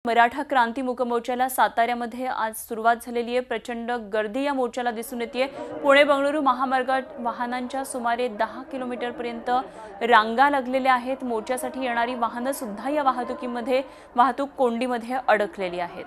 मराठा क्रांती मूक मोर्चाला साताऱ्यामध्ये आज सुरुवात झालेली आहे। प्रचंड गर्दी या मोर्चाला दिसून येते। पुणे बंगळुरू महामार्गावर वाहनांच्या सुमारे 10 किलोमीटर पर्यंत रांगा लागलेल्या आहेत। मोर्चासाठी येणारी वाहनं सुद्धा या वाहतूक कोंडीमध्ये अडकलेली आहेत।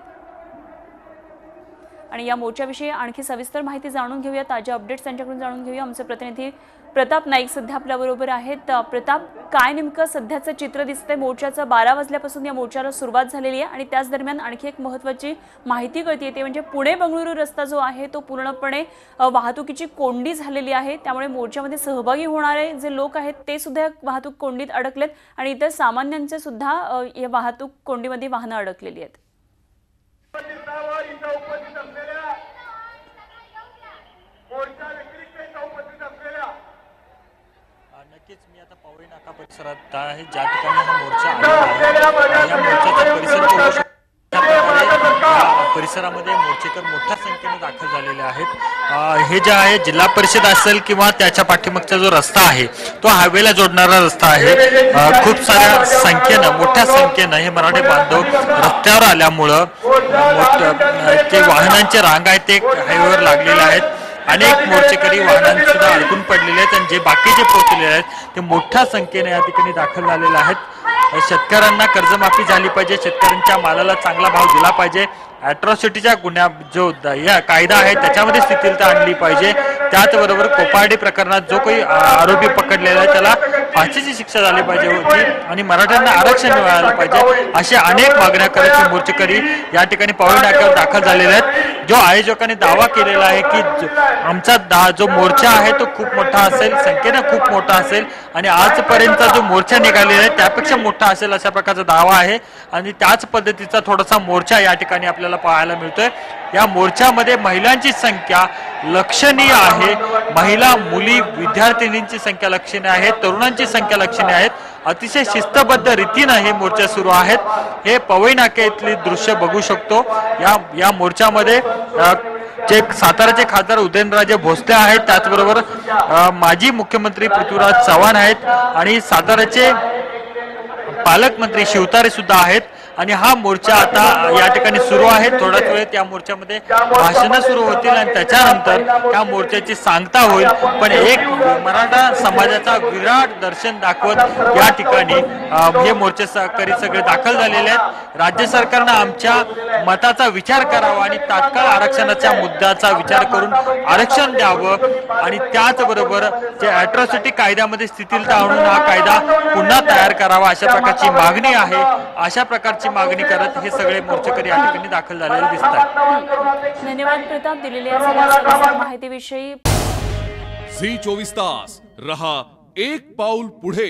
आणि या मोर्चाविषयी आणखी सविस्तर माहिती जाणून घेऊया, ताज्या अपडेट्स त्यांच्याकडून जाणून घेऊया। आमचे प्रतिनिधी प्रताप नाईक सध्या आपल्या बरोबर आहेत। प्रताप, काय नेमकं सध्याचं चित्र दिसतंय? मोर्चाचं 12 वाजल्यापासून या मोर्चाला सुरुवात झालेली आहे आणि त्याच दरम्यान आणखी एक महत्त्वाची माहिती कळते ते म्हणजे पुणे बंगळुरू रस्ता जो आहे तो पूर्णपणे वाहतुकीची कोंडी झालेली आहे। त्यामुळे मोर्चामध्ये सहभागी होणारे जे लोक आहेत ते सुद्धा वाहतूक कोंडीत अडकलेत आणि इतर सामान्यांचे सुद्धा या वाहतूक कोंडीमध्ये वाहनं अडकलेली आहेत। नक्कीच मी आता पवई नाका परिसरात आहे, ज्या ठिकाणी हा मोर्चा आलेला आहे। या मोर्चाचा परिसर पाहू शकता। परिसरामध्ये मोर्चेकर मोठ्या संख्येने दाखल झालेले आहेत। हे जे आहे जिल्हा परिषद असेल किंवा त्याच्या पाठीमागचा जो रस्ता आहे तो हायवेला जोडणारा रस्ता आहे। खूप साऱ्या संख्येनं मोठ्या संख्येनं हे मराठी बांधव रस्त्यावर आल्यामुळं ते वाहनांचे रांग आहेत ते हायवेवर लागलेले आहेत। अनेक मोर्चेकरी वाहनांत सुद्धा अडकून पडलेले आहेत आणि जे बाकीचे पोहोचलेले आहेत ते मोठ्या संख्येने या ठिकाणी दाखल झालेले आहेत। शेतकऱ्यांना कर्जमाफी झाली पाहिजे, शेतकऱ्यांच्या मालाला चांगला भाव दिला पाहिजे, ॲट्रॉसिटीच्या गुन्हा जो या कायदा आहे त्याच्यामध्ये शिथिलता आणली पाहिजे। त्याचबरोबर कोपार्डी प्रकरणात जो काही आरोपी पकडलेला आहे त्याला फाशीची शिक्षा झाली पाहिजे होती आणि मराठ्यांना आरक्षण मिळालं पाहिजे, अशा अनेक मागण्या करत मोर्चेकरी या ठिकाणी पवई नाक्यावर दाखल झालेले आहेत। जो आयोजकांनी दावा केलेला आहे की आमचा जो मोर्चा आहे तो खूप मोठा असेल, संख्येनं खूप मोठा असेल आणि आजपर्यंतचा जो मोर्चा निघालेला आहे त्यापेक्षा मोठा असेल अशा प्रकारचा दावा आहे आणि त्याच पद्धतीचा थोडासा मोर्चा या ठिकाणी आपल्याला पाहायला मिळतोय। या मोर्चामध्ये महिलांची संख्या लक्षणीय आहे, महिला, मुली, विद्यार्थिनींची संख्या लक्षणीय आहे, तरुणांची संख्या लक्षणीय आहेत। अतिशय शिस्तबद्ध रीतीने हे मोर्चा सुरू आहेत। हे पवई नाक्यातली दृश्य बघू शकतो। या मोर्चामध्ये जे साताराचे खासदार उदयनराजे भोसले आहेत, त्याचबरोबर माजी मुख्यमंत्री पृथ्वीराज चव्हाण आहेत आणि साताराचे पालकमंत्री शिवतारे सुद्धा आहेत आणि हा मोर्चा आता या ठिकाणी सुरू आहे। थोड्याच वेळात या मोर्चामध्ये भाषणं सुरू होतील आणि त्याच्यानंतर या मोर्चाची सांगता होईल। पण एक मराठा समाजाचा विराट दर्शन दाखवत या ठिकाणी हे मोर्चेकरी सगळे दाखल झालेले आहेत। राज्य सरकारनं आमच्या मताचा विचार करावा आणि तात्काळ आरक्षणाच्या मुद्द्याचा विचार करून आरक्षण द्यावं आणि त्याचबरोबर जे ॲट्रॉसिटी कायद्यामध्ये शिथिलता आणून हा कायदा पुन्हा तयार करावा अशा प्रकारची मागणी आहे। अशा प्रकारची मागणी करत हे सगळे मोर्चेकरी या ठिकाणी दाखल झालेले दिसतात। धन्यवाद प्रताप, दिलेल्या माहितीविषयी। झी 24 तास रहा एक पाऊल पुढे।